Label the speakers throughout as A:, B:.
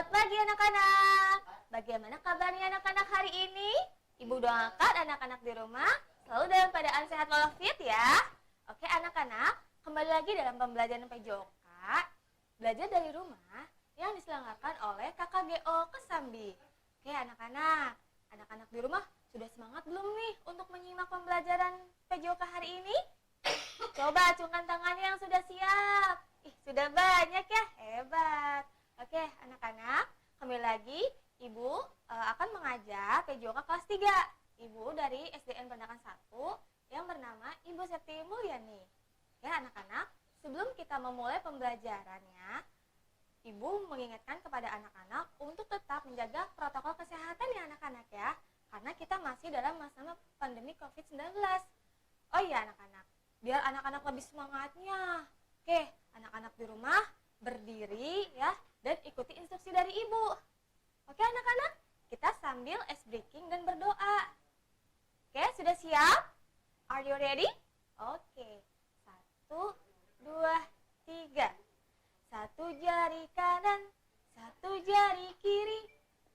A: Selamat pagi anak-anak. Bagaimana kabarnya anak-anak hari ini? Ibu doakan anak-anak di rumah selalu dalam keadaan sehat walafiat ya. Oke anak-anak, kembali lagi dalam pembelajaran PJOK, belajar dari rumah yang diselenggarakan oleh KKGO Kesambi. Oke anak-anak, anak-anak di rumah sudah semangat belum nih untuk menyimak pembelajaran PJOK hari ini? Coba acungkan tangannya yang sudah siap. Sudah banyak ya, hebat. Oke anak-anak, kembali lagi Ibu akan mengajar PJOK kelas 3. Ibu dari SDN Perendakan 1 yang bernama Ibu Septi Mulyani. Ya anak-anak, sebelum kita memulai pembelajarannya, Ibu mengingatkan kepada anak-anak untuk tetap menjaga protokol kesehatan ya anak-anak ya. Karena kita masih dalam masa pandemi COVID-19. Oh iya anak-anak, biar anak-anak lebih semangatnya. Oke, anak-anak di rumah berdiri ya dan ikuti instruksi dari Ibu. Oke anak-anak, kita sambil ice breaking dan berdoa. Oke, sudah siap? Are you ready? Oke, 1, 2, 3. Satu jari kanan, satu jari kiri,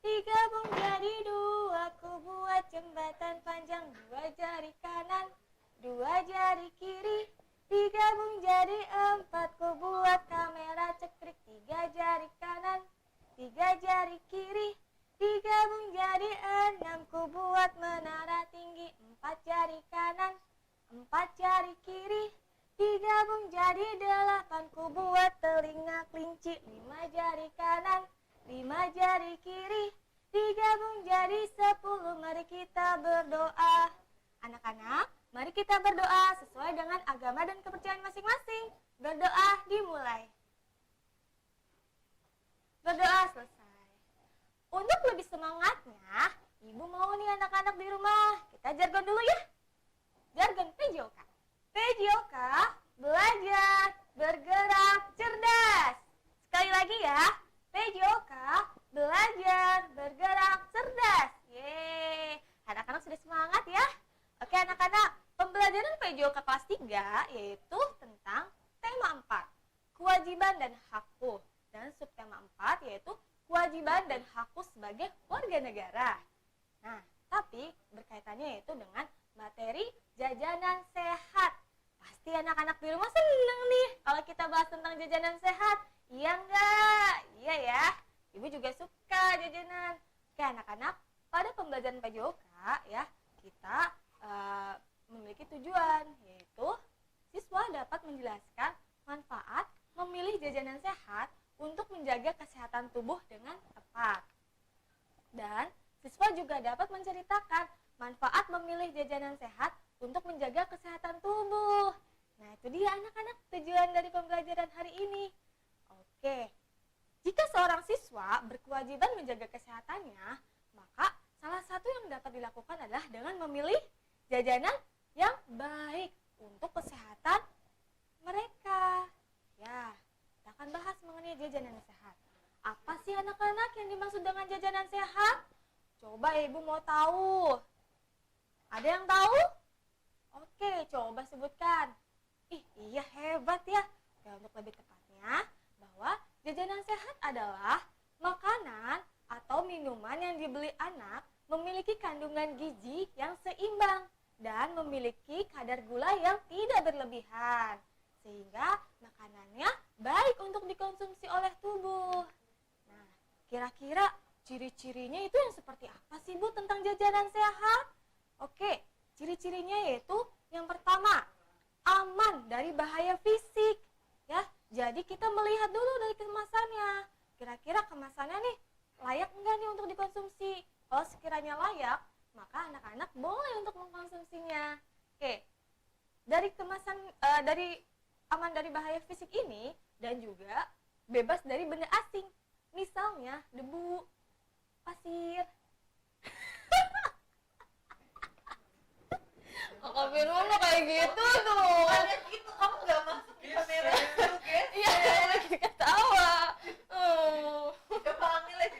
A: digabung jadi 2, ku buat jembatan panjang. 2 jari kanan, 2 jari kiri, digabung jadi 4, ku buat kamera cekrik. 3 jari kanan, 3 jari kiri, digabung jadi 6, ku buat menara tinggi. 4 jari kanan, 4 jari kiri, digabung jadi 8, ku buat telinga kelinci. 5 jari kanan, 5 jari kiri, digabung jadi 10. Mari kita berdoa. Anak-anak, mari kita berdoa sesuai dengan agama dan kepercayaan masing-masing. Berdoa dimulai. Berdoa selesai. Untuk lebih semangatnya, Ibu mau nih anak-anak di rumah, kita jargon dulu ya. Jargon PJOK. PJOK, belajar, bergerak, cerdas. Sekali lagi ya, PJOK, belajar, bergerak, cerdas. Yeay, anak-anak sudah semangat ya. Oke anak-anak, pembelajaran PJOK kelas 3 yaitu tentang tema 4, kewajiban dan hakku. Dan subtema 4 yaitu kewajiban dan hakku sebagai warga negara. Nah, tapi berkaitannya yaitu dengan materi jajanan sehat. Pasti anak-anak di rumah seneng nih kalau kita bahas tentang jajanan sehat. Iya enggak? Iya ya. Ibu juga suka jajanan. Oke anak-anak, pada pembelajaran PJOK ya, kita memiliki tujuan, yaitu siswa dapat menjelaskan manfaat memilih jajanan sehat untuk menjaga kesehatan tubuh dengan tepat. Dan siswa juga dapat menceritakan manfaat memilih jajanan sehat untuk menjaga kesehatan tubuh. Nah, itu dia anak-anak tujuan dari pembelajaran hari ini. Oke, jika seorang siswa berkewajiban menjaga kesehatannya, maka salah satu yang dapat dilakukan adalah dengan memilih jajanan yang baik untuk kesehatan mereka. Ya, kita akan bahas mengenai jajanan sehat. Apa sih anak-anak yang dimaksud dengan jajanan sehat? Coba Ibu mau tahu. Ada yang tahu? Oke, coba sebutkan. Iya hebat ya. Ya, untuk lebih tepatnya, bahwa jajanan sehat adalah makanan atau minuman yang dibeli anak memiliki kandungan gizi yang seimbang dan memiliki kadar gula yang tidak berlebihan, sehingga makanannya baik untuk dikonsumsi oleh tubuh. Nah, kira-kira ciri-cirinya itu yang seperti apa sih Bu tentang jajanan sehat? Oke, ciri-cirinya yaitu yang pertama, aman dari bahaya fisik. Ya, jadi kita melihat dulu dari kemasannya. Kira-kira kemasannya nih layak enggak nih untuk dikonsumsi? Kalau sekiranya layak, maka anak-anak boleh untuk mengkonsumsinya. Oke, dari kemasan, dari aman dari bahaya fisik ini dan juga bebas dari benda asing, misalnya debu, pasir. Kakak Firman lo kayak gitu tuh.
B: Kayak gitu, kamu gak masuk di kamera dulu, guys.
A: Iya, lagi ketawa.
B: Udah panggil aja.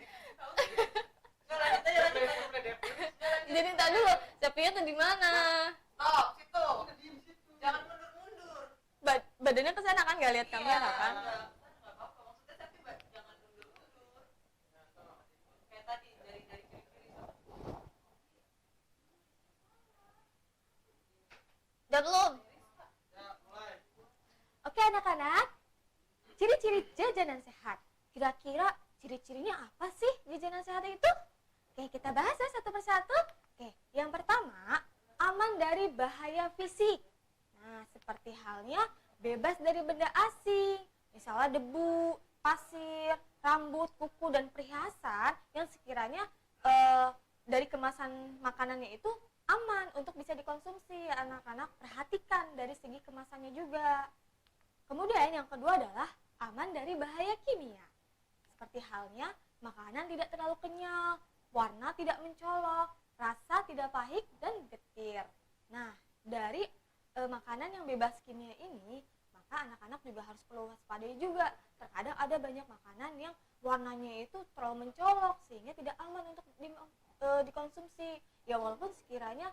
B: Nggak, lanjut aja, lanjut aja.
A: Jadi tadi dulu, Sepia tuh di mana?
B: Stop, situ. Jangan mundur-mundur.
A: Badannya ke sana kan, nggak lihat kamera kan?
B: Nggak apa-apa, maksudnya tapi jangan mundur-mundur.
A: Udah belum? Oke anak-anak, ciri-ciri jajanan sehat. Kira-kira ciri-cirinya apa sih jajanan sehat itu? Oke, kita bahas ya satu persatu. Oke, yang pertama, aman dari bahaya fisik. Nah, seperti halnya bebas dari benda asing, misalnya debu, pasir, rambut, kuku, dan perhiasan yang sekiranya dari kemasan makanannya itu aman untuk bisa dikonsumsi. Anak-anak perhatikan dari segi kemasannya juga. Kemudian yang kedua adalah aman dari bahaya kimia. Seperti halnya makanan tidak terlalu kenyal, warna tidak mencolok, rasa tidak pahit dan getir. Nah, dari makanan yang bebas kimia ini, maka anak-anak juga harus perlu waspadai juga. Terkadang ada banyak makanan yang warnanya itu terlalu mencolok sehingga tidak aman untuk dikonsumsi. Ya walaupun sekiranya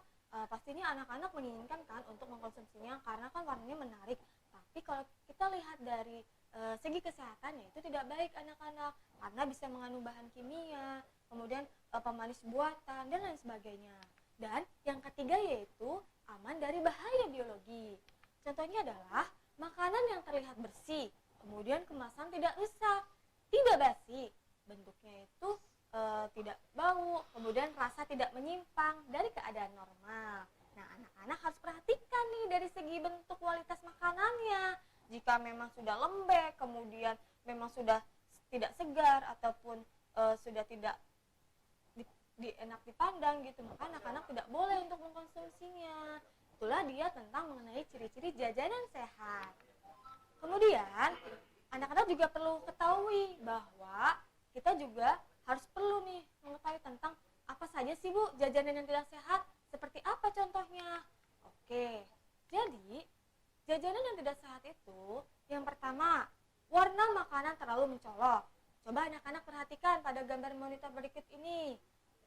A: pastinya anak-anak menginginkan kan untuk mengkonsumsinya karena kan warnanya menarik. Tapi kalau kita lihat dari segi kesehatannya itu tidak baik anak-anak karena bisa mengandung bahan kimia, kemudian pemanis buatan dan lain sebagainya. Dan yang ketiga yaitu aman dari bahaya biologi. Contohnya adalah makanan yang terlihat bersih, kemudian kemasan tidak rusak, tidak basi, bentuknya itu tidak bau, kemudian rasa tidak menyimpang dari keadaan normal. Nah, anak-anak harus perhatikan nih dari segi bentuk kualitas makanannya. Jika memang sudah lembek, kemudian memang sudah tidak segar ataupun sudah tidak enak dipandang gitu, maka anak-anak tidak boleh untuk mengkonsumsinya. Itulah dia tentang mengenai ciri-ciri jajanan sehat. Kemudian, anak-anak juga perlu ketahui bahwa kita juga harus perlu nih mengetahui tentang apa saja sih Bu jajanan yang tidak sehat, seperti apa contohnya. Oke, jadi jajanan yang tidak sehat itu yang pertama, warna makanan terlalu mencolok. Coba anak-anak perhatikan pada gambar monitor berikut ini.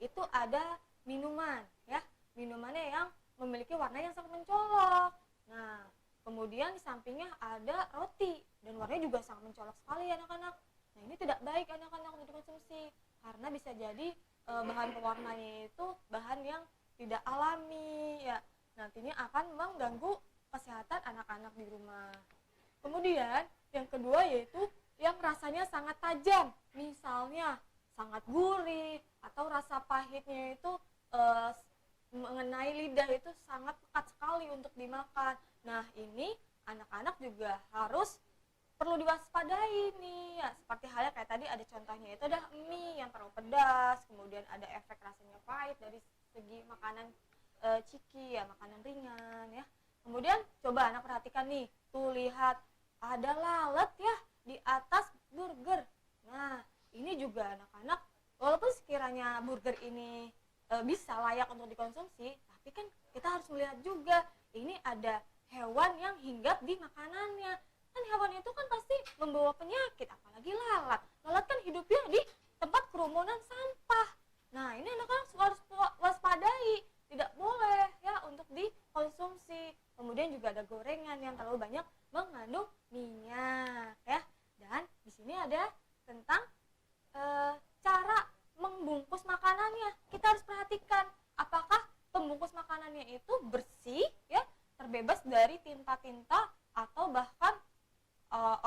A: Itu ada minuman ya, minumannya yang memiliki warna yang sangat mencolok. Nah, kemudian di sampingnya ada roti dan warnanya juga sangat mencolok sekali anak-anak. Nah, ini tidak baik anak-anak untuk dikonsumsi karena bisa jadi bahan pewarnanya itu bahan yang tidak alami ya. Nantinya akan mengganggu kesehatan anak-anak di rumah. Kemudian yang kedua yaitu yang rasanya sangat tajam, misalnya sangat gurih atau rasa pahitnya itu mengenai lidah itu sangat pekat sekali untuk dimakan. Nah, ini anak-anak juga harus perlu diwaspadai nih ya, seperti halnya kayak tadi ada contohnya itu ada mie yang terlalu pedas, kemudian ada efek rasanya pahit dari segi makanan ciki ya, makanan ringan ya. Kemudian coba anak perhatikan nih, tuh lihat ada lalat ya di atas burger. Nah, ini juga anak-anak walaupun sekiranya burger ini bisa layak untuk dikonsumsi, tapi kan kita harus melihat juga ini ada hewan yang hinggap di makanannya. Kan hewan itu kan pasti membawa penyakit, apalagi lalat. Lalat kan hidupnya di tempat kerumunan sampah. Nah, ini anak-anak harus waspadai, tidak boleh ya untuk dikonsumsi. Kemudian juga ada gorengan yang terlalu banyak mengandung minyak ya. Dan di sini ada tentang cara membungkus makanannya. Kita harus perhatikan apakah pembungkus makanannya itu bersih ya, terbebas dari tinta-tinta atau bahkan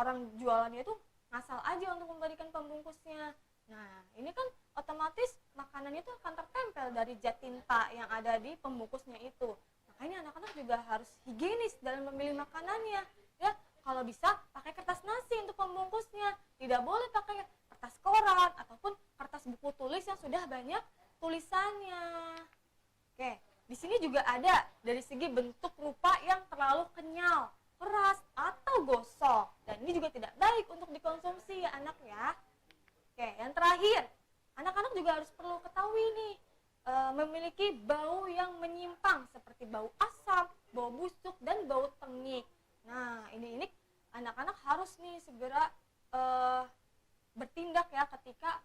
A: orang jualannya itu ngasal aja untuk memberikan pembungkusnya. Nah, ini kan otomatis makanannya itu akan tertempel dari zat tinta yang ada di pembungkusnya itu. Makanya anak-anak juga harus higienis dalam memilih makanannya. Ya, kalau bisa pakai kertas nasi untuk pembungkusnya. Tidak boleh pakai kertas koran ataupun kertas buku tulis yang sudah banyak tulisannya. Oke, di sini juga ada dari segi bentuk rupa yang terlalu kenyal, keras atau gosong, dan ini juga tidak baik untuk dikonsumsi ya anak ya. Oke, yang terakhir, anak-anak juga harus perlu ketahui nih memiliki bau yang menyimpang seperti bau asam, bau busuk dan bau tengik. Nah, ini anak-anak harus nih segera bertindak ya ketika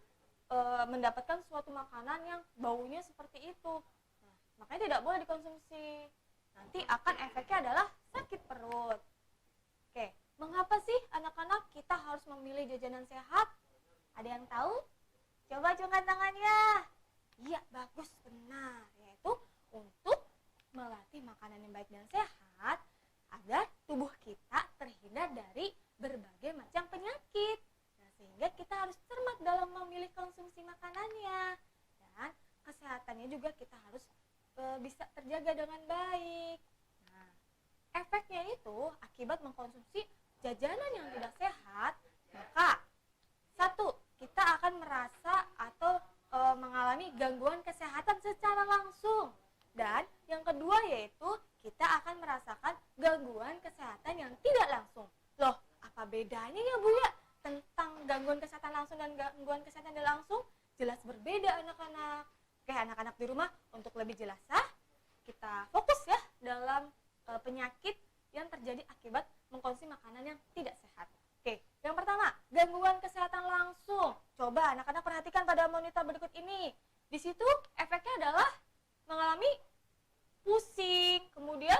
A: mendapatkan suatu makanan yang baunya seperti itu. Nah, makanya tidak boleh dikonsumsi. Nanti akan efeknya adalah sakit perut. Oke, mengapa sih anak-anak kita harus memilih jajanan sehat? Ada yang tahu? Coba acungkan tangannya. Iya, bagus, benar. Yaitu untuk melatih makanan yang baik dan sehat sehat agar tubuh kita terhindar dari berbagai macam penyakit. Nah, sehingga kita harus cermat dalam memilih konsumsi makanannya. Dan kesehatannya juga kita harus bisa terjaga dengan baik. Nah, efeknya itu akibat mengkonsumsi jajanan yang tidak sehat, maka satu, kita akan merasa atau mengalami gangguan kesehatan secara langsung. Dan yang kedua yaitu kita akan merasakan gangguan kesehatan yang tidak langsung. Loh, apa bedanya ya Bu ya tentang gangguan kesehatan langsung dan gangguan kesehatan tidak langsung? Jelas berbeda anak-anak. Oke, anak-anak di rumah, untuk lebih jelas kita fokus ya dalam penyakit yang terjadi akibat mengkonsumsi makanan yang tidak sehat. Oke, yang pertama, gangguan kesehatan langsung. Coba anak-anak perhatikan pada monitor berikut ini. Di situ efeknya adalah mengalami pusing, kemudian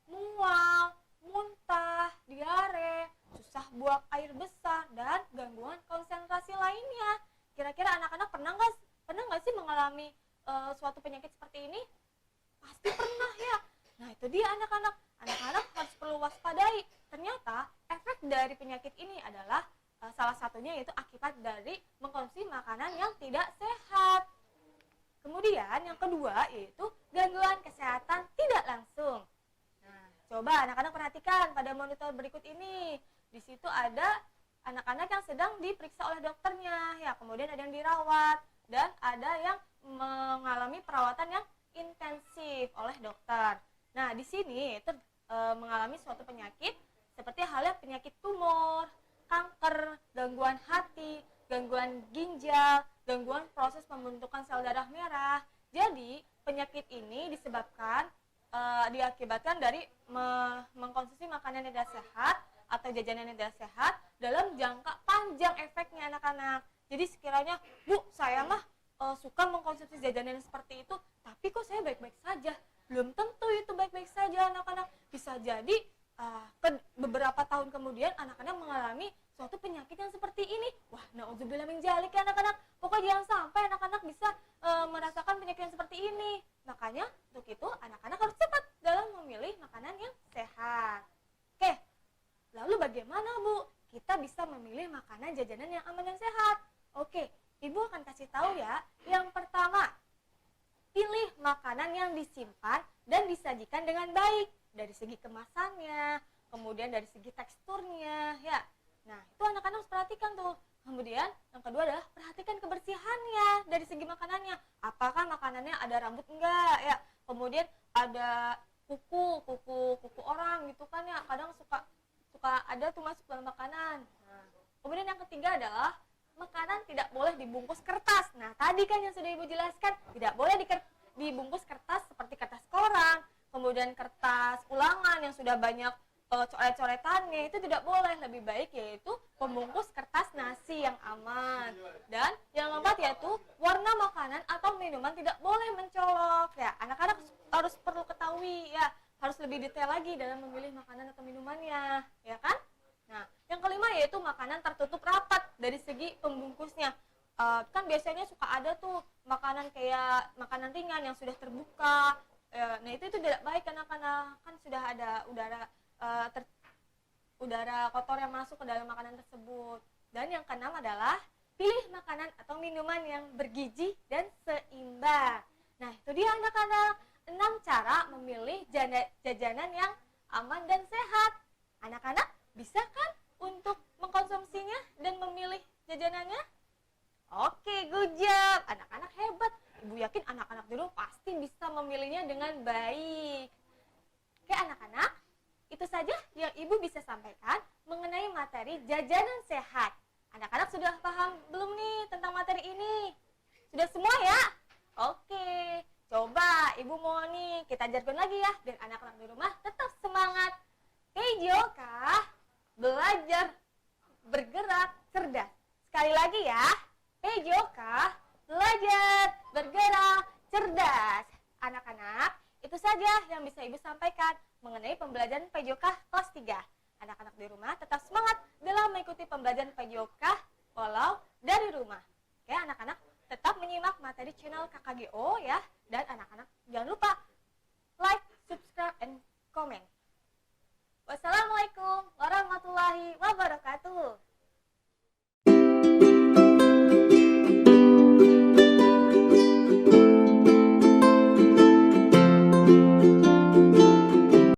A: mual, muntah, diare, susah buang air besar, dan gangguan konsentrasi lainnya. Kira-kira anak-anak pernah nggak sih mengalami suatu penyakit seperti ini? Pasti pernah ya. Nah, itu dia anak-anak harus perlu waspadai. Ternyata efek dari penyakit ini adalah salah satunya yaitu akibat dari mengkonsumsi makanan yang tidak sehat. Kemudian yang kedua yaitu gangguan kesehatan tidak langsung. Nah, coba anak-anak perhatikan pada monitor berikut ini. Di situ ada anak-anak yang sedang diperiksa oleh dokternya, ya, kemudian ada yang dirawat dan ada yang mengalami perawatan yang intensif oleh dokter. Nah, di sini itu mengalami suatu penyakit seperti halnya penyakit tumor, kanker, gangguan hati, gangguan ginjal, gangguan proses pembentukan sel darah merah. Jadi, penyakit ini diakibatkan dari mengkonsumsi makanan yang tidak sehat atau jajanan yang tidak sehat dalam jangka panjang efeknya anak-anak. Jadi sekiranya, Bu, saya mah suka mengkonsumsi jajanan seperti itu, tapi kok saya baik-baik saja. Belum tentu itu baik-baik saja anak-anak. Bisa jadi beberapa tahun kemudian anak-anak mengalami suatu penyakit yang seperti ini. Wah, na'udzubillah min dzalik ya anak-anak. Pokoknya jangan sampai anak-anak bisa merasakan penyakit yang seperti ini. Makanya untuk itu anak-anak harus cepat dalam memilih makanan yang sehat. Oke, lalu bagaimana Bu kita bisa memilih makanan jajanan yang aman dan sehat? Oke, Ibu akan kasih tahu ya. Yang pertama, pilih makanan yang disimpan dan disajikan dengan baik dari segi kemasannya, kemudian dari segi teksturnya, ya. Nah, itu anak-anak harus perhatikan tuh. Kemudian yang kedua adalah perhatikan kebersihannya dari segi makanannya. Apakah makanannya ada rambut enggak, ya. Kemudian ada kuku orang gitu kan ya. Kadang suka ada tuh masuk dalam makanan. Nah, kemudian yang ketiga adalah makanan tidak boleh dibungkus kertas. Nah, tadi kan yang sudah Ibu jelaskan, tidak boleh dibungkus kertas seperti kertas koran, kemudian kertas ulangan yang sudah banyak coret-coretannya, itu tidak boleh. Lebih baik yaitu pembungkus kertas nasi yang aman. Dan yang keempat yaitu warna makanan atau minuman tidak boleh mencolok. Ya, anak-anak harus perlu ketahui ya, harus lebih detail lagi dalam memilih makanan atau minumannya, ya kan? Nah, yang kelima yaitu makanan tertutup rapat dari segi pembungkusnya. Kan biasanya suka ada tuh makanan kayak makanan ringan yang sudah terbuka. Nah, itu tidak baik anak-anak. Kan sudah ada udara kotor yang masuk ke dalam makanan tersebut. Dan yang keenam adalah pilih makanan atau minuman yang bergizi dan seimbang. Nah, itu dia anak-anak, 6 cara memilih jajanan yang aman dan sehat. Anak-anak bisa kan untuk mengkonsumsinya dan memilih jajanannya? Oke, good job. Anak-anak hebat. Ibu yakin anak-anak dulu pasti bisa memilihnya dengan baik. Oke anak-anak, itu saja yang Ibu bisa sampaikan mengenai materi jajanan sehat. Anak-anak sudah paham belum nih tentang materi ini? Sudah semua ya? Oke, coba Ibu mau nih kita jargon lagi ya, biar anak-anak di rumah tetap semangat. Pejoka, belajar, bergerak, cerdas. Sekali lagi ya, Pejoka, belajar, bergerak, cerdas. Anak-anak, itu saja yang bisa Ibu sampaikan mengenai pembelajaran PJOK kelas 3. Anak-anak di rumah tetap semangat dalam mengikuti pembelajaran PJOK walau dari rumah. Oke, anak-anak tetap menyimak materi channel KKGO ya.